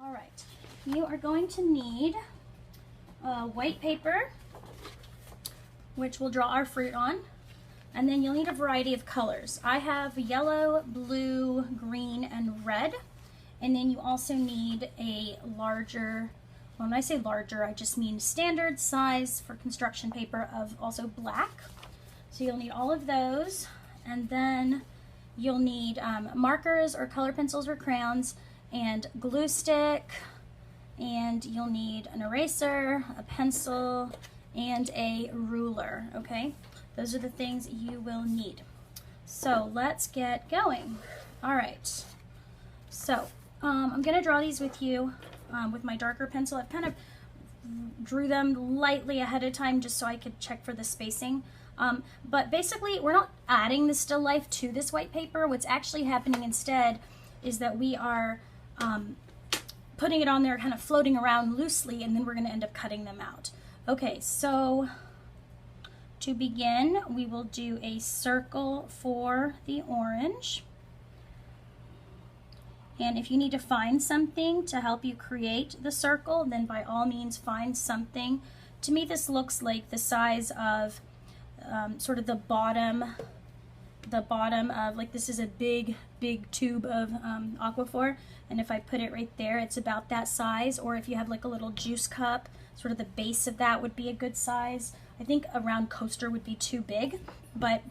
All right, you are going to need white paper, which we'll draw our fruit on, and then you'll need a variety of colors. I have yellow, blue, green, and red, and then you also need a larger, when I say larger, I just mean standard size for construction paper of also black. So you'll need all of those, and then you'll need markers or color pencils or crayons, and glue stick, and you'll need an eraser, a pencil, and a ruler, okay? Those are the things you will need. So let's get going. All right, so I'm gonna draw these with you with my darker pencil. I've kind of drew them lightly ahead of time just so I could check for the spacing. But basically, we're not adding the still life to this white paper. What's actually happening instead is that we are putting it on there, kind of floating around loosely, and then we're going to end up cutting them out. Okay, so to begin, we will do a circle for the orange. And if you need to find something to help you create the circle, then by all means find something. To me, this looks like the size of sort of the bottom of, like, this is a big tube of Aquaphor, and if I put it right there, it's about that size. Or if you have like a little juice cup, sort of the base of that would be a good size. I think a round coaster would be too big, but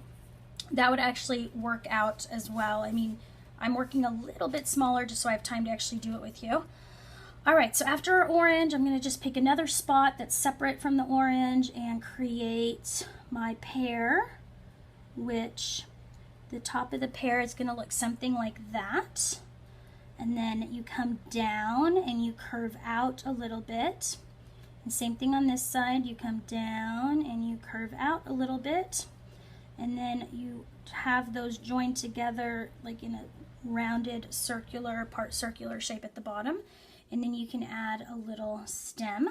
that would actually work out as well. I mean, I'm working a little bit smaller just so I have time to actually do it with you. All right, so after our orange, I'm gonna just pick another spot that's separate from the orange and create my pear, which the top of the pear is gonna look something like that. And then you come down and you curve out a little bit. And same thing on this side, you come down and you curve out a little bit. And then you have those joined together like in a rounded circular, part circular shape at the bottom. And then you can add a little stem.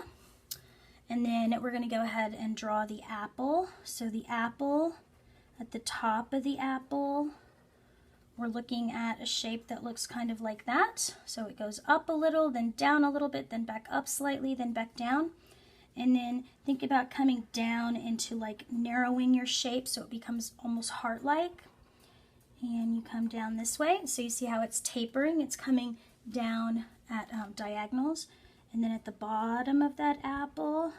And then we're gonna go ahead and draw the apple. So the apple, at the top of the apple, we're looking at a shape that looks kind of like that. So it goes up a little, then down a little bit, then back up slightly, then back down. And then think about coming down into like narrowing your shape so it becomes almost heart-like. And you come down this way. So you see how it's tapering. It's coming down at diagonals. And then at the bottom of that apple,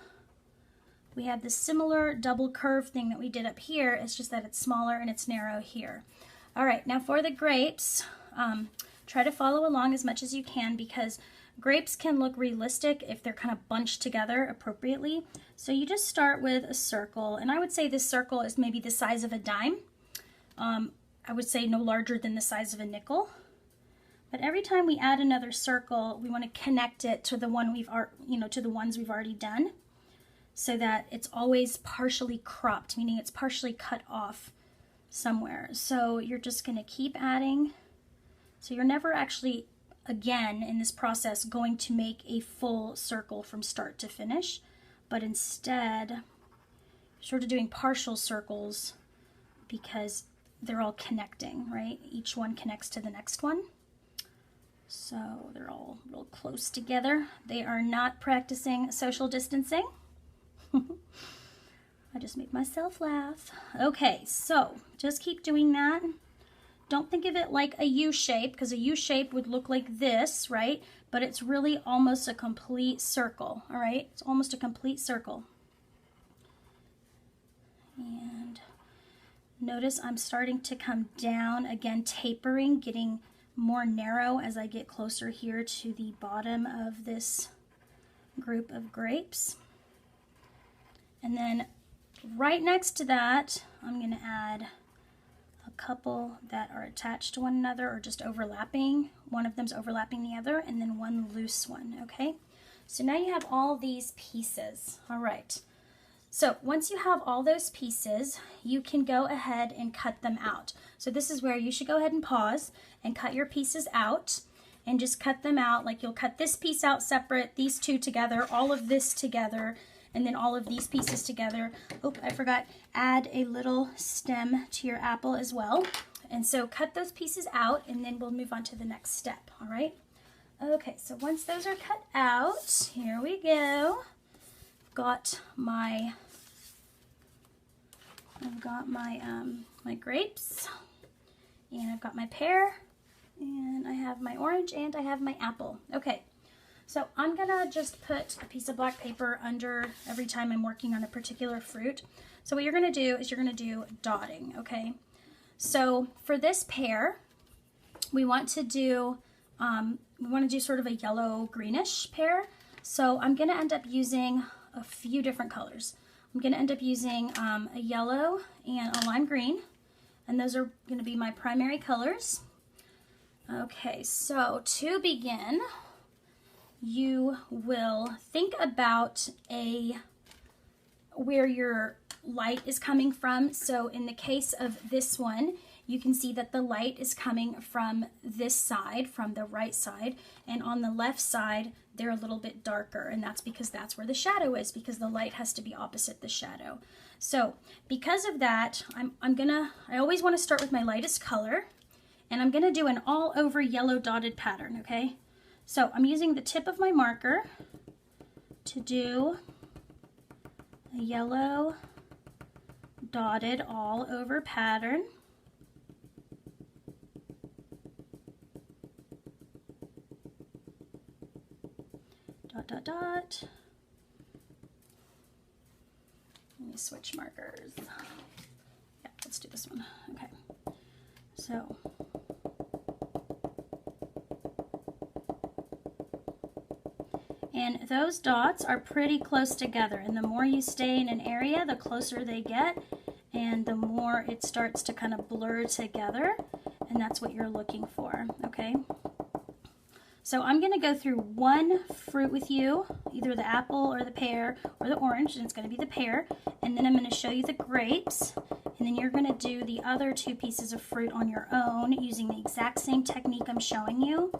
we have the similar double curve thing that we did up here. It's just that it's smaller and it's narrow here. All right, now for the grapes, try to follow along as much as you can, because grapes can look realistic if they're kind of bunched together appropriately. So you just start with a circle, and I would say this circle is maybe the size of a dime. I would say no larger than the size of a nickel. But every time we add another circle, we want to connect it to the one to the ones we've already done, so that it's always partially cropped, meaning it's partially cut off somewhere. So you're just going to keep adding. So you're never actually, again, in this process, going to make a full circle from start to finish, but instead you're sort of doing partial circles because they're all connecting, right? Each one connects to the next one. So they're all real close together. They are not practicing social distancing. I just made myself laugh. Okay, so just keep doing that. Don't think of it like a U shape, because a U shape would look like this, right? But it's really almost a complete circle, all right? It's almost a complete circle. And notice I'm starting to come down, again tapering, getting more narrow as I get closer here to the bottom of this group of grapes. And then right next to that, I'm going to add a couple that are attached to one another or just overlapping. One of them's overlapping the other, and then one loose one, okay? So now you have all these pieces. All right. So once you have all those pieces, you can go ahead and cut them out. So this is where you should go ahead and pause and cut your pieces out, and just cut them out. Like you'll cut this piece out separate, these two together, all of this together, and then all of these pieces together. Oh, I forgot, add a little stem to your apple as well. And so cut those pieces out, and then we'll move on to the next step, all right? Okay, so once those are cut out, here we go. I've got my grapes, and I've got my pear, and I have my orange, and I have my apple. Okay, so I'm gonna just put a piece of black paper under every time I'm working on a particular fruit. So what you're gonna do is you're gonna do dotting, okay? So for this pear, we want to do sort of a yellow greenish pear. So I'm gonna end up using a few different colors. I'm gonna end up using a yellow and a lime green, and those are gonna be my primary colors. Okay, so to begin, you will think about where your light is coming from. So in the case of this one, you can see that the light is coming from this side, from the right side, and on the left side, they're a little bit darker, and that's because that's where the shadow is, because the light has to be opposite the shadow. So because of that, I always want to start with my lightest color, and I'm gonna do an all over yellow dotted pattern, okay? So I'm using the tip of my marker to do a yellow dotted all over pattern. Dot, dot, dot. Let me switch markers. Yeah, let's do this one. Okay. So and those dots are pretty close together, and the more you stay in an area, the closer they get, and the more it starts to kind of blur together, and that's what you're looking for, okay? So I'm gonna go through one fruit with you, either the apple or the pear or the orange, and it's gonna be the pear, and then I'm gonna show you the grapes, and then you're gonna do the other two pieces of fruit on your own using the exact same technique I'm showing you.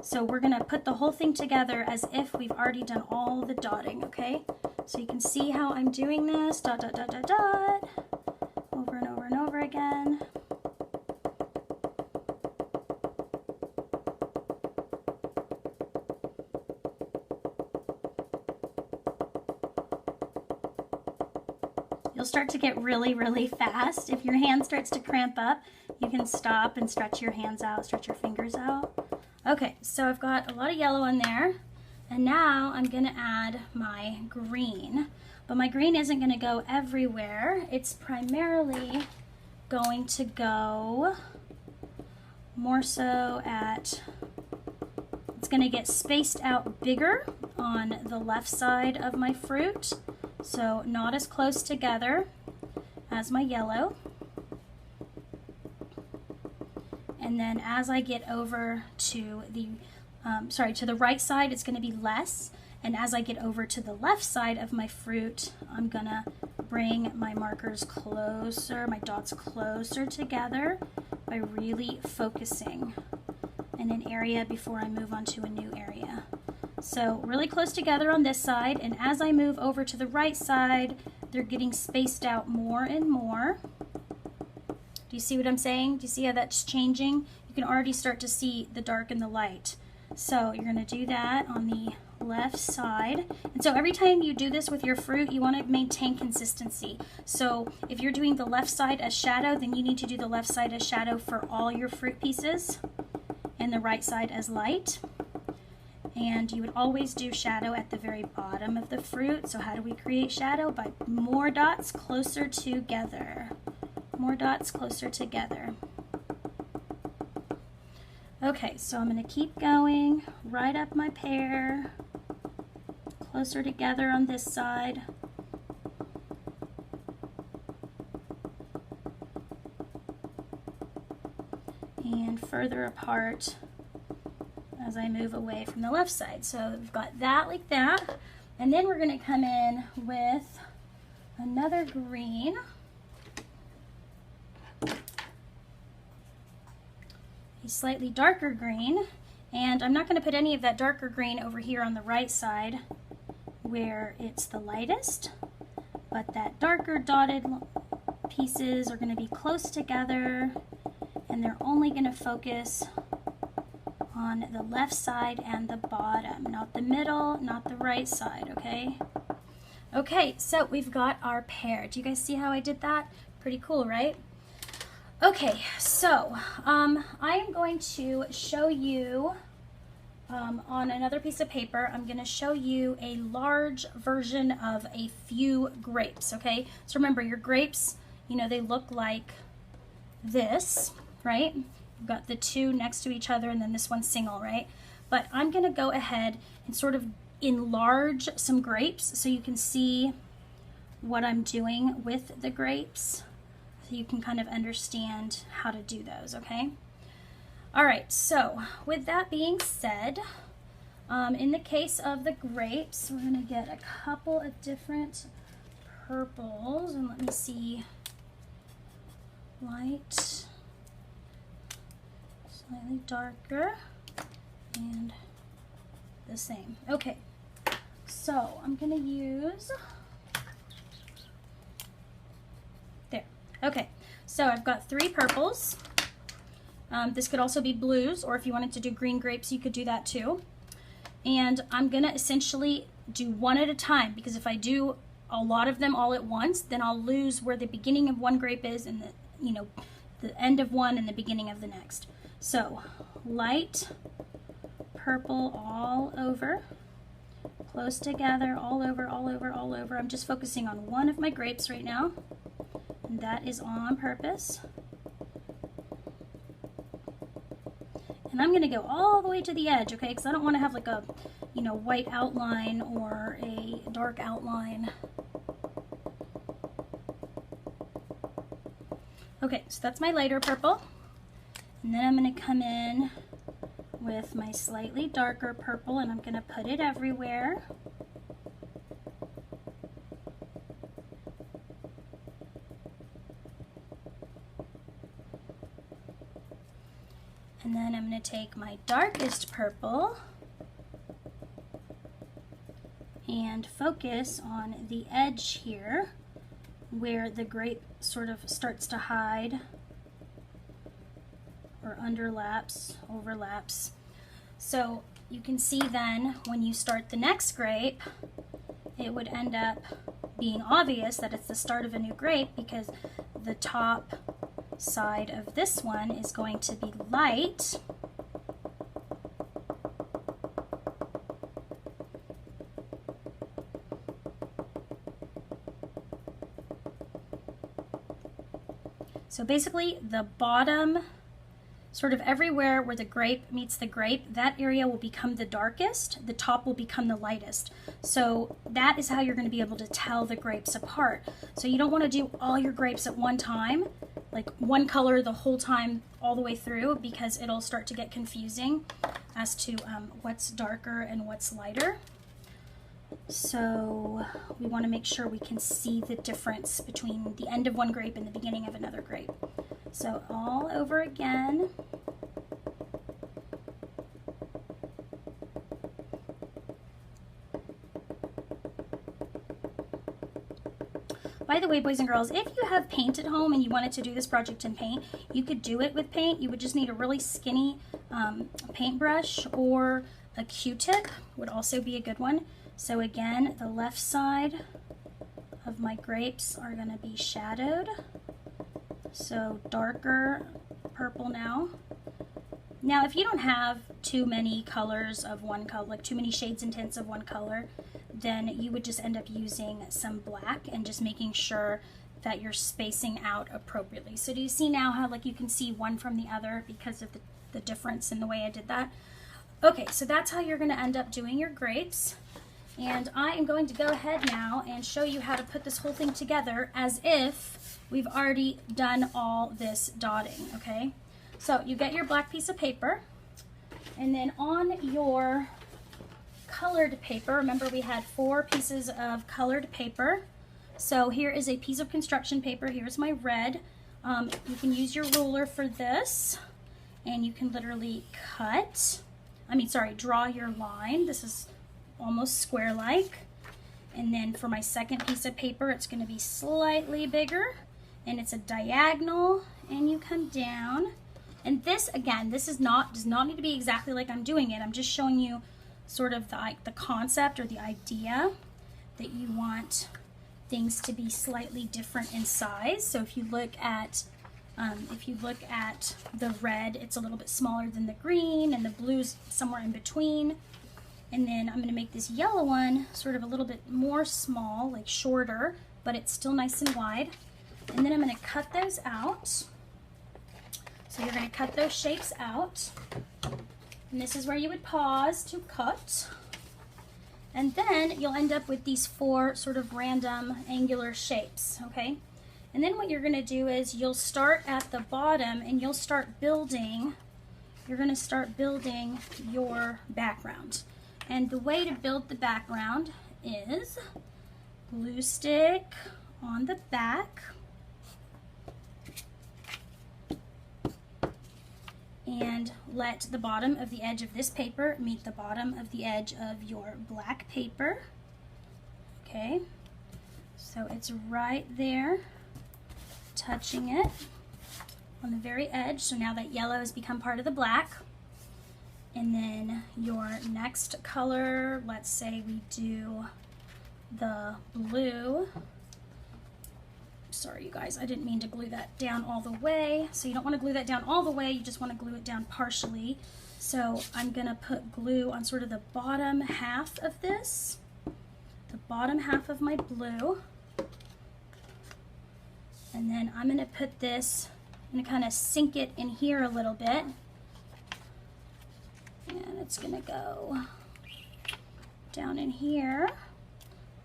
So we're gonna put the whole thing together as if we've already done all the dotting, okay? So you can see how I'm doing this, dot, dot, dot, dot, dot, over and over and over again. You'll start to get really, really fast. If your hand starts to cramp up, you can stop and stretch your hands out, stretch your fingers out. Okay, so I've got a lot of yellow in there, and now I'm gonna add my green. But my green isn't gonna go everywhere. It's primarily going to go more so it's gonna get spaced out bigger on the left side of my fruit, so not as close together as my yellow. And then as I get over to the right side, it's going to be less. And as I get over to the left side of my fruit, I'm going to bring my markers closer, my dots closer together by really focusing in an area before I move on to a new area. So really close together on this side, and as I move over to the right side, they're getting spaced out more and more. Do you see what I'm saying? Do you see how that's changing? You can already start to see the dark and the light. So you're going to do that on the left side. And so every time you do this with your fruit, you want to maintain consistency. So if you're doing the left side as shadow, then you need to do the left side as shadow for all your fruit pieces, and the right side as light. And you would always do shadow at the very bottom of the fruit. So how do we create shadow? By more dots closer together. More dots closer together. Okay, so I'm going to keep going right up my pear, closer together on this side. And further apart as I move away from the left side. So we've got that like that. And then we're going to come in with another green. A slightly darker green, and I'm not going to put any of that darker green over here on the right side where it's the lightest, but that darker dotted pieces are going to be close together, and they're only going to focus on the left side and the bottom, not the middle, not the right side, okay? Okay, so we've got our pear. Do you guys see how I did that? Pretty cool, right? Okay, so I am going to show you on another piece of paper. I'm going to show you a large version of a few grapes, okay? So remember, your grapes, you know, they look like this, right? You've got the two next to each other and then this one single, right? But I'm going to go ahead and sort of enlarge some grapes so you can see what I'm doing with the grapes, so you can kind of understand how to do those, okay? All right, so with that being said, in the case of the grapes, we're gonna get a couple of different purples, and let me see, light, slightly darker, and the same. Okay, so I'm gonna use, there. Okay, so I've got 3 purples. This could also be blues, or if you wanted to do green grapes, you could do that too. And I'm gonna essentially do one at a time, because if I do a lot of them all at once, then I'll lose where the beginning of one grape is and the, you know, the end of one and the beginning of the next. So light purple all over, close together, all over, all over, all over. I'm just focusing on one of my grapes right now, and that is on purpose. And I'm gonna go all the way to the edge, okay? Because I don't want to have like a, you know, white outline or a dark outline. Okay, so that's my lighter purple. And then I'm gonna come in with my slightly darker purple, and I'm gonna put it everywhere. And then I'm going to take my darkest purple and focus on the edge here where the grape sort of starts to hide or underlaps, overlaps. So you can see then when you start the next grape, it would end up being obvious that it's the start of a new grape, because the top side of this one is going to be light, so basically the bottom, sort of everywhere where the grape meets the grape, that area will become the darkest, the top will become the lightest. So that is how you're going to be able to tell the grapes apart. So you don't want to do all your grapes at one time, like one color the whole time all the way through, because it'll start to get confusing as to what's darker and what's lighter. So we want to make sure we can see the difference between the end of one grape and the beginning of another grape. So all over again. By the way, boys and girls, if you have paint at home and you wanted to do this project in paint, you could do it with paint. You would just need a really skinny paintbrush, or a Q-tip would also be a good one. So again, the left side of my grapes are going to be shadowed. So darker purple now. Now, if you don't have too many colors of one color, like too many shades and tints of one color, then you would just end up using some black and just making sure that you're spacing out appropriately. So do you see now how like you can see one from the other because of the difference in the way I did that? Okay, so that's how you're going to end up doing your grapes. And I am going to go ahead now and show you how to put this whole thing together as if we've already done all this dotting, okay? So you get your black piece of paper, and then on your colored paper, remember we had 4 pieces of colored paper. So here is a piece of construction paper. Here's my red. You can use your ruler for this, and you can literally draw your line. This is almost square-like. And then for my second piece of paper, it's going to be slightly bigger, and it's a diagonal, and you come down And this, again, this does not need to be exactly like I'm doing it. I'm just showing you sort of the concept or the idea that you want things to be slightly different in size. So if you look at the red, it's a little bit smaller than the green, and the blue's somewhere in between. And then I'm going to make this yellow one sort of a little bit more small, like shorter, but it's still nice and wide. And then I'm going to cut those out. So you're going to cut those shapes out. And this is where you would pause to cut. And then you'll end up with these 4 sort of random angular shapes, okay? And then what you're going to do is you'll start at the bottom and you'll start building, you're going to start building your background. And the way to build the background is glue stick on the back, and let the bottom of the edge of this paper meet the bottom of the edge of your black paper. Okay, so it's right there, touching it on the very edge. So now that yellow has become part of the black. And then your next color, let's say we do the blue. Sorry, you guys, I didn't mean to glue that down all the way. So you don't want to glue that down all the way, you just want to glue it down partially. So I'm going to put glue on sort of the bottom half of this, the bottom half of my blue. And then I'm going to put this, I'm going to kind of sink it in here a little bit. And it's going to go down in here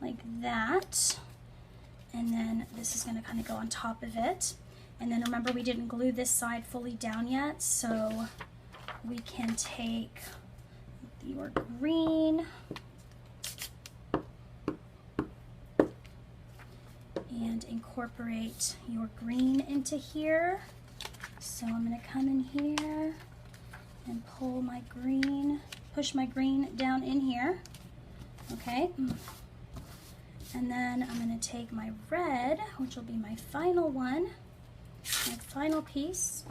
like that. And then this is going to kind of go on top of it. And then remember, we didn't glue this side fully down yet, so we can take your green and incorporate your green into here. So I'm going to come in here and pull my green, push my green down in here, okay? And then I'm going to take my red, which will be my final one, my final piece,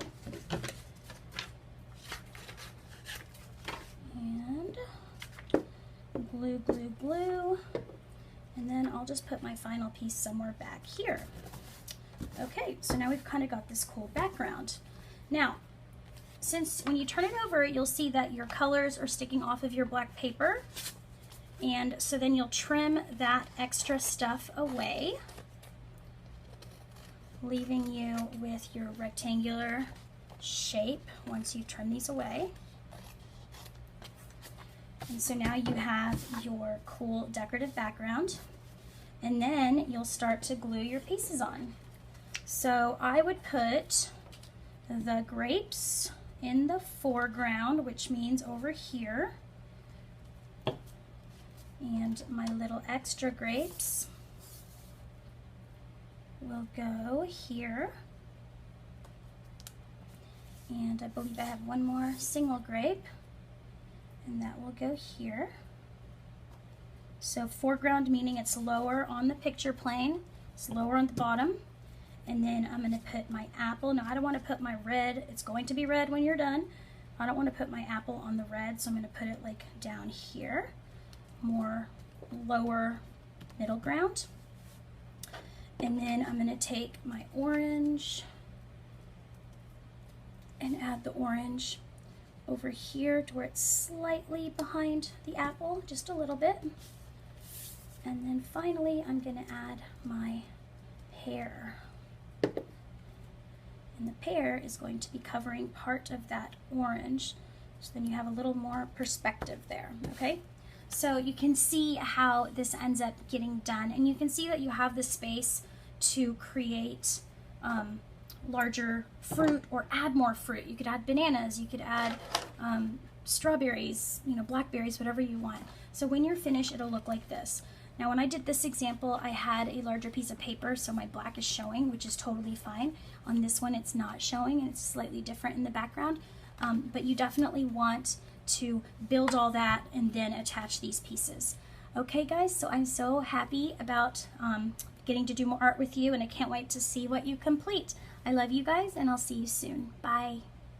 and glue, glue, glue, and then I'll just put my final piece somewhere back here. Okay, so now we've kind of got this cool background. Now, since when you turn it over, you'll see that your colors are sticking off of your black paper. And so then you'll trim that extra stuff away, leaving you with your rectangular shape once you trim these away. And so now you have your cool decorative background, and then you'll start to glue your pieces on. So I would put the grapes in the foreground, which means over here, and my little extra grapes will go here, and I believe I have one more single grape, and that will go here. So foreground meaning it's lower on the picture plane, it's lower on the bottom. And then I'm going to put my apple. Now I don't want to put my red, it's going to be red when you're done. I don't want to put my apple on the red, so I'm going to put it like down here, more lower middle ground. And then I'm going to take my orange and add the orange over here to where it's slightly behind the apple, just a little bit. And then finally I'm going to add my pear. And the pear is going to be covering part of that orange, so then you have a little more perspective there, okay? So you can see how this ends up getting done, and you can see that you have the space to create larger fruit or add more fruit. You could add bananas, you could add strawberries, you know, blackberries, whatever you want. So when you're finished, it'll look like this. Now when I did this example, I had a larger piece of paper, so my black is showing, which is totally fine. On this one, it's not showing, and it's slightly different in the background. But you definitely want to build all that and then attach these pieces. Okay guys, so I'm so happy about getting to do more art with you, and I can't wait to see what you complete. I love you guys, and I'll see you soon. Bye.